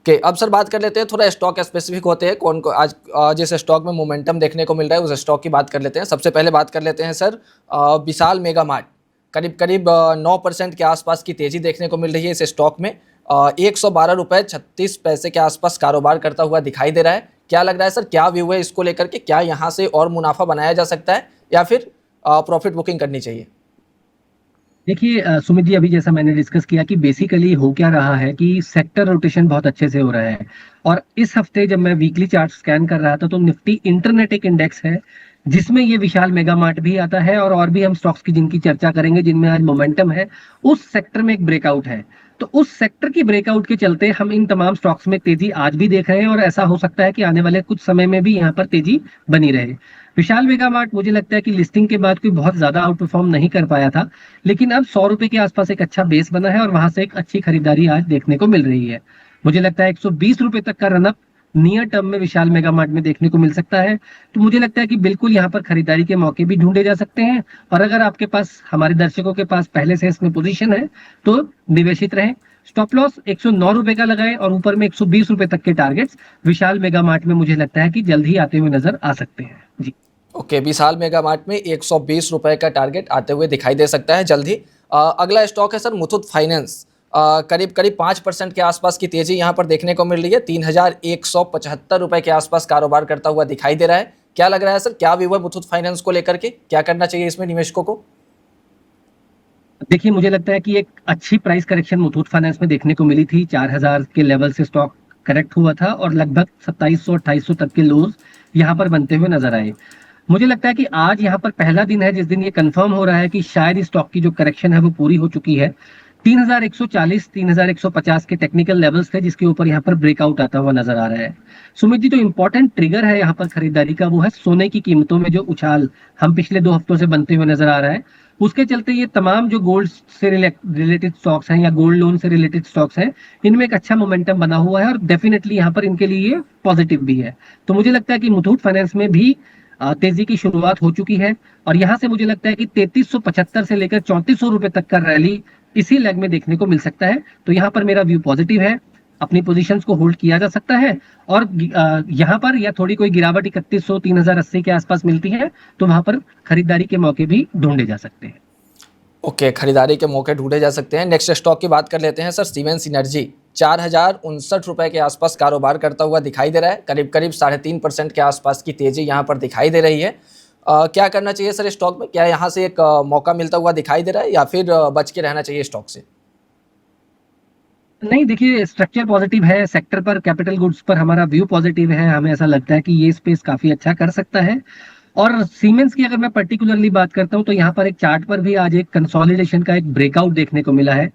Okay, अब sir बात कर लेते हैं, थोड़ा स्टॉक स्पेसिफिक होते हैं, कौन को आज जिस स्टॉक में मोमेंटम देखने को मिल रहा है उस स्टॉक की बात कर लेते हैं। सबसे पहले बात कर लेते हैं सर विशाल मेगा मार्ट। करीब करीब 9% के आसपास की तेजी देखने को मिल रही है इस स्टॉक में। 112 रुपये 36 पैसे के आसपास कारोबार करता हुआ दिखाई दे रहा है। क्या लग रहा है सर, क्या व्यू है इसको लेकर के, क्या यहाँ से और मुनाफा बनाया जा सकता है या फिर प्रॉफिट बुकिंग करनी चाहिए? देखिए सुमित जी, अभी जैसा मैंने डिस्कस किया कि बेसिकली हो क्या रहा है कि सेक्टर रोटेशन बहुत अच्छे से हो रहा है। और इस हफ्ते जब मैं वीकली चार्ट स्कैन कर रहा था तो निफ्टी इंटरनेट एक इंडेक्स है जिसमें ये विशाल मेगा मार्ट भी आता है, और भी हम स्टॉक्स की जिनकी चर्चा करेंगे जिनमें आज मोमेंटम है, उस सेक्टर में एक ब्रेकआउट है। तो उस सेक्टर की ब्रेकआउट के चलते हम इन तमाम स्टॉक्स में तेजी आज भी देख रहे हैं, और ऐसा हो सकता है कि आने वाले कुछ समय में भी यहाँ पर तेजी बनी रहे। विशाल मेगा मार्ट मुझे लगता है कि लिस्टिंग के बाद कोई बहुत ज्यादा आउट परफॉर्म नहीं कर पाया था, लेकिन अब 100 रुपए के आसपास एक अच्छा बेस बना है और वहां से एक अच्छी खरीदारी आज देखने को मिल रही है। मुझे लगता है 120 रुपए तक का रनअप नियर टर्म में विशाल मेगा मार्ट में देखने को मिल सकता है। तो मुझे लगता है कि बिल्कुल यहाँ पर खरीदारी के मौके भी ढूंढे जा सकते हैं, और अगर आपके पास, हमारे दर्शकों के पास पहले से इसमें पोजीशन है तो निवेशित रहें। स्टॉप लॉस 109 रुपए का लगाएं और ऊपर में 120 रुपए तक के टारगेट्स विशाल मेगा मार्ट में मुझे लगता है कि जल्द ही आते हुए नजर आ सकते हैं जी। ओके, विशाल मेगा मार्ट में 120 रुपये का टारगेट आते हुए दिखाई दे सकता है जल्द ही। अगला स्टॉक है सर मुथूट फाइनेंस। करीब करीब 5% के आसपास की तेजी यहाँ पर देखने को मिल रही है। 3175 रुपये के आसपास कारोबार करता हुआ दिखाई दे रहा है। क्या लग रहा है सर, क्या व्यू है मुथूट फाइनेंस को लेकर के, क्या करना चाहिए इसमें निवेशकों को? देखिए, मुझे लगता है कि एक अच्छी प्राइस करेक्शन मुथूट फाइनेंस में देखने को मिली थी। 4000 के लेवल से स्टॉक करेक्ट हुआ था और लगभग 2700-2800 तक के लोज यहाँ पर बनते हुए नजर आए। मुझे लगता है कि आज यहाँ पर पहला दिन है जिस दिन ये कंफर्म हो रहा है कि शायद इस स्टॉक की जो करेक्शन है वो पूरी हो चुकी है। 3140 3150 के टेक्निकल लेवल्स थे जिसके ऊपर यहाँ पर ब्रेकआउट आता हुआ नजर आ रहा है। सुमित जी, जो इंपॉर्टेंट ट्रिगर है यहाँ पर खरीदारी का वो है सोने की कीमतों में जो उछाल हम पिछले 2 हफ्तों से बनते हुए नजर आ रहा है। उसके चलते ये तमाम जो गोल्ड से रिलेटेड स्टॉक्स हैं या गोल्ड लोन से रिलेटेड स्टॉक्स हैं, इनमें एक अच्छा मोमेंटम बना हुआ है और डेफिनेटली यहाँ पर इनके लिए ये पॉजिटिव भी है। तो मुझे लगता है कि मुथूट फाइनेंस में भी तेजी की शुरुआत हो चुकी है, और यहाँ से मुझे लगता है कि 3375 से लेकर 3400 रुपए तक का रैली इसी लेग में देखने को मिल सकता है। तो यहाँ पर मेरा व्यू पॉजिटिव है, अपनी पोजीशंस को होल्ड किया जा सकता है। और यहाँ पर या थोड़ी कोई गिरावट 3100 3080 के आसपास मिलती है तो वहां पर खरीदारी के मौके भी ढूंढे जा सकते हैं। ओके, खरीदारी के मौके ढूंढे जा सकते हैं। नेक्स्ट स्टॉक की बात कर लेते हैं सर, सीमेंस इनर्जी। 4059 रुपये के आसपास कारोबार करता हुआ दिखाई दे रहा है। करीब करीब 3.5% के आसपास की तेजी यहाँ पर दिखाई दे रही है। क्या करना चाहिए सर स्टॉक में, क्या यहाँ से एक मौका मिलता हुआ दिखाई दे रहा है या फिर बच के रहना चाहिए स्टॉक से? नहीं, देखिए, स्ट्रक्चर पॉजिटिव है, सेक्टर पर, कैपिटल गुड्स पर हमारा व्यू पॉजिटिव है। हमें ऐसा लगता है कि ये स्पेस काफी अच्छा कर सकता है। और सीमेंस की अगर मैं पर्टिकुलरली बात करता हूं तो यहाँ पर एक चार्ट पर भी आज एक कंसोलिडेशन का एक ब्रेकआउट देखने को मिला है।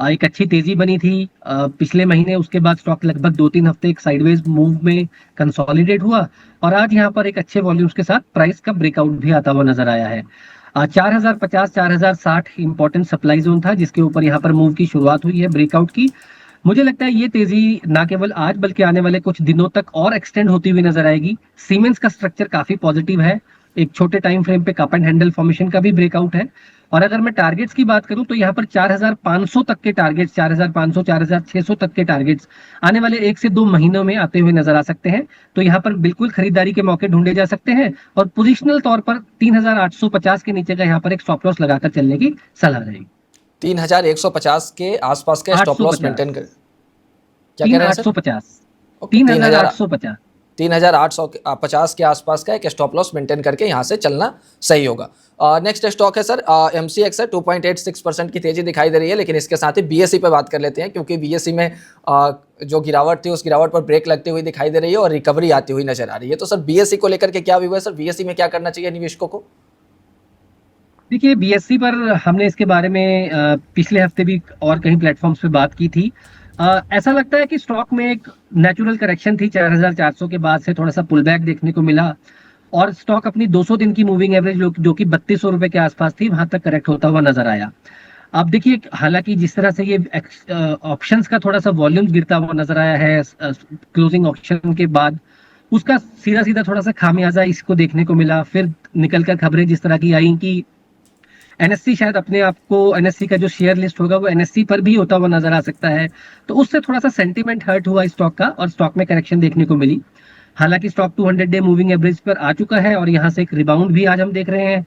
एक अच्छी तेजी बनी थी पिछले महीने, उसके बाद स्टॉक लगभग 2-3 हफ्ते एक साइडवेज मूव में कंसोलिडेट हुआ, और आज यहाँ पर एक अच्छे वॉल्यूम्स के साथ प्राइस का ब्रेकआउट भी आता हुआ नजर आया है। 4050 4060 इंपॉर्टेंट सप्लाई जोन था जिसके ऊपर यहाँ पर मूव की शुरुआत हुई है, ब्रेकआउट की। मुझे लगता है ये तेजी ना केवल आज बल्कि आने वाले कुछ दिनों तक और एक्सटेंड होती हुई नजर आएगी। सीमेंस का स्ट्रक्चर काफी पॉजिटिव है, एक छोटे टाइम फ्रेम पे कप एंड हैंडल फॉर्मेशन का भी ब्रेकआउट है। और अगर मैं टारगेट्स की बात करूं तो यहाँ पर 4500 तक के टारगेट्स, 4500 4600 तक के टारगेट्स आने वाले 1 से 2 महीनों में आते हुए नजर आ सकते हैं। तो यहाँ पर बिल्कुल खरीदारी के मौके ढूंढे जा सकते हैं, और पोजिशनल तौर पर 3850 के नीचे का यहाँ पर एक स्टॉप लॉस लगाकर चलने की सलाह रहेगी। 3150 के आसपास का स्टॉप लॉस 850, मेंटेन कर, क्या कह रहे हैं सर? 3850, ओके, 3850। 3850 के आसपास का एक स्टॉप लॉस मेंटेन करके यहाँ से चलना सही होगा। नेक्स्ट स्टॉक है सर MCX है। 2.86% की तेजी दिखाई दे रही है, लेकिन इसके साथ ही BSE पे बात कर लेते हैं क्योंकि BSE में जो गिरावट थी उस गिरावट पर ब्रेक लगती हुई दिखाई दे रही है और रिकवरी आती हुई नजर आ रही है। तो सर BSE को लेकर के क्या व्यू है सर, BSE में क्या करना चाहिए निवेशकों को? देखिए, BSE पर हमने इसके बारे में पिछले हफ्ते भी और कहीं प्लेटफॉर्म्स पे बात की थी। ऐसा लगता है कि स्टॉक में एक नेचुरल करेक्शन थी, 4400 के बाद से थोड़ा सा पुल बैक देखने को मिला, और स्टॉक अपनी 200 दिन की मूविंग एवरेज जो कि 3200 रुपए के आसपास थी वहां तक करेक्ट होता हुआ नजर आया। अब देखिए, हालांकि जिस तरह से ये ऑप्शंस का थोड़ा सा वॉल्यूम गिरता हुआ नजर आया है क्लोजिंग ऑप्शन के बाद, उसका सीधा सीधा थोड़ा सा खामियाजा इसको देखने को मिला। फिर निकलकर खबरें जिस तरह की आई कि एनएससी शायद अपने आप को, एनएससी का जो शेयर लिस्ट होगा वो एनएससी पर भी होता हुआ नजर आ सकता है, तो उससे थोड़ा सा सेंटीमेंट हर्ट हुआ स्टॉक का और स्टॉक में करेक्शन देखने को मिली। हालांकि स्टॉक 200 डे मूविंग एवरेज पर आ चुका है और यहाँ से एक रिबाउंड भी आज हम देख रहे हैं।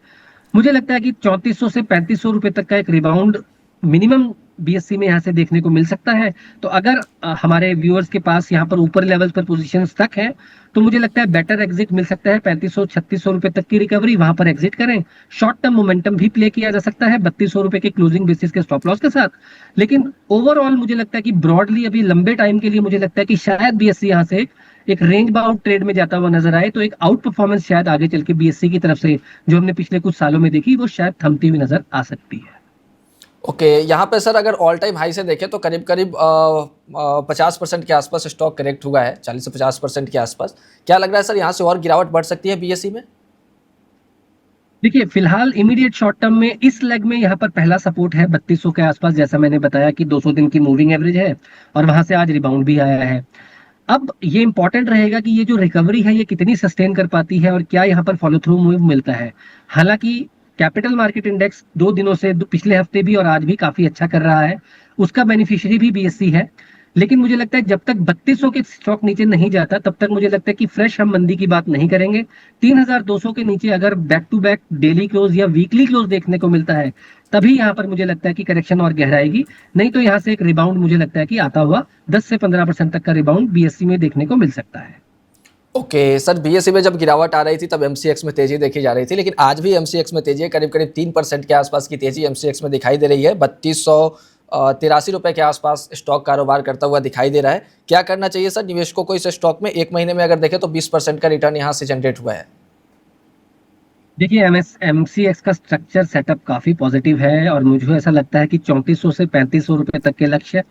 मुझे लगता है कि 3400 से 3500 रुपए तक का एक रिबाउंड मिनिमम बीएससी में यहाँ से देखने को मिल सकता है। तो अगर हमारे व्यूअर्स के पास यहाँ पर ऊपर लेवल पर पोजीशन तक है, तो मुझे लगता है बेटर एग्जिट मिल सकता है। 3500-3600 रुपए तक की रिकवरी, वहां पर एग्जिट करें। शॉर्ट टर्म मोमेंटम भी प्ले किया जा सकता है 3200 रुपए के क्लोजिंग बेसिस के स्टॉप लॉस के साथ। लेकिन ओवरऑल मुझे लगता है कि ब्रॉडली अभी लंबे टाइम के लिए मुझे लगता है कि शायद बीएससी यहाँ से एक रेंज बाउंड ट्रेड में जाता हुआ नजर आए, तो एक आउट परफॉर्मेंस शायद आगे चल के बीएससी की तरफ से जो हमने पिछले कुछ सालों में देखी वो शायद थमती हुई नजर आ सकती है। ओके, यहाँ पे सर अगर ऑल टाइम हाई से देखें तो करीब करीब 50% के आसपास स्टॉक करेक्ट हुआ है, 40 से 50% के आसपास। क्या लग रहा है सर यहाँ से और गिरावट बढ़ सकती है बीएसई में? देखिए, फिलहाल इमीडिएट शॉर्ट टर्म में इस लेग में यहाँ पर पहला सपोर्ट है 3200 के आसपास, जैसा मैंने बताया कि 200 दिन की मूविंग एवरेज है और वहां से आज रिबाउंड भी आया है। अब ये इंपॉर्टेंट रहेगा कि ये जो रिकवरी है ये कितनी सस्टेन कर पाती है और क्या यहाँ पर फॉलो थ्रू मूव मिलता है। हालांकि कैपिटल मार्केट इंडेक्स 2 दिनों से, पिछले हफ्ते भी और आज भी काफी अच्छा कर रहा है, उसका बेनिफिशियरी भी बीएससी है। लेकिन मुझे लगता है जब तक 3200 के स्टॉक नीचे नहीं जाता तब तक मुझे लगता है कि फ्रेश हम मंदी की बात नहीं करेंगे। 3200 के नीचे अगर back to back daily close या वीकली क्लोज देखने को मिलता है तभी यहाँ पर मुझे लगता है कि करेक्शन और गहराएगी, नहीं तो यहाँ से एक रिबाउंड मुझे लगता है कि आता हुआ 10 से 15% तक का रिबाउंड बीएससी में देखने को मिल सकता है। ओके सर, बीएसई में जब गिरावट आ रही थी तब एमसीएक्स में तेजी देखी जा रही थी, लेकिन आज भी एमसीएक्स में तेजी है, करीब करीब 3% के आसपास की तेजी एमसीएक्स में दिखाई दे रही है। 3283 रुपए के आसपास स्टॉक कारोबार करता हुआ दिखाई दे रहा है। क्या करना चाहिए सर निवेशकों को इस स्टॉक में? एक महीने में अगर देखें तो 20% का रिटर्न यहाँ से जनरेट हुआ है। देखिए, एमसीएक्स का स्ट्रक्चर सेटअप काफी पॉजिटिव है और मुझे ऐसा लगता है कि 3400 से 3500 रुपए तक के लक्ष्य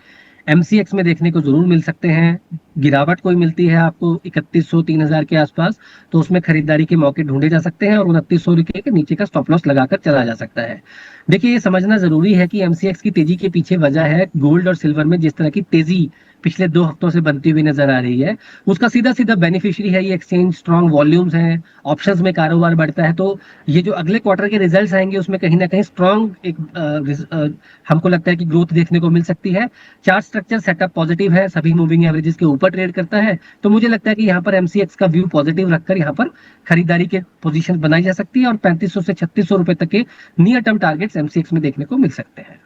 एमसीएक्स में देखने को जरूर मिल सकते हैं। गिरावट कोई मिलती है आपको 3100-3000 के आसपास, तो उसमें खरीदारी के मौके ढूंढे जा सकते हैं और 2900 रुपए के नीचे का स्टॉप लॉस लगाकर चला जा सकता है। देखिए, ये समझना जरूरी है कि एमसीएक्स की तेजी के पीछे वजह है गोल्ड और सिल्वर में जिस तरह की तेजी पिछले 2 हफ्तों से बनती हुई नजर आ रही है, उसका सीधा सीधा बेनिफिशियरी है ये एक्सचेंज। स्ट्रॉन्ग वॉल्यूम्स हैं, ऑप्शंस में कारोबार बढ़ता है, तो ये जो अगले क्वार्टर के रिजल्ट्स आएंगे उसमें कहीं ना कहीं स्ट्रॉन्ग एक हमको लगता है कि ग्रोथ देखने को मिल सकती है। चार्ट स्ट्रक्चर सेटअप पॉजिटिव है, सभी मूविंग एवरेजेस के ऊपर ट्रेड करता है, तो मुझे लगता है कि यहाँ पर एमसीएक्स का व्यू पॉजिटिव रखकर यहाँ पर खरीदारी के पोजीशन बनाई जा सकती है और 3500 से 3600 रुपए तक के नियर टर्म टारगेट्स एमसीएक्स में देखने को मिल सकते हैं।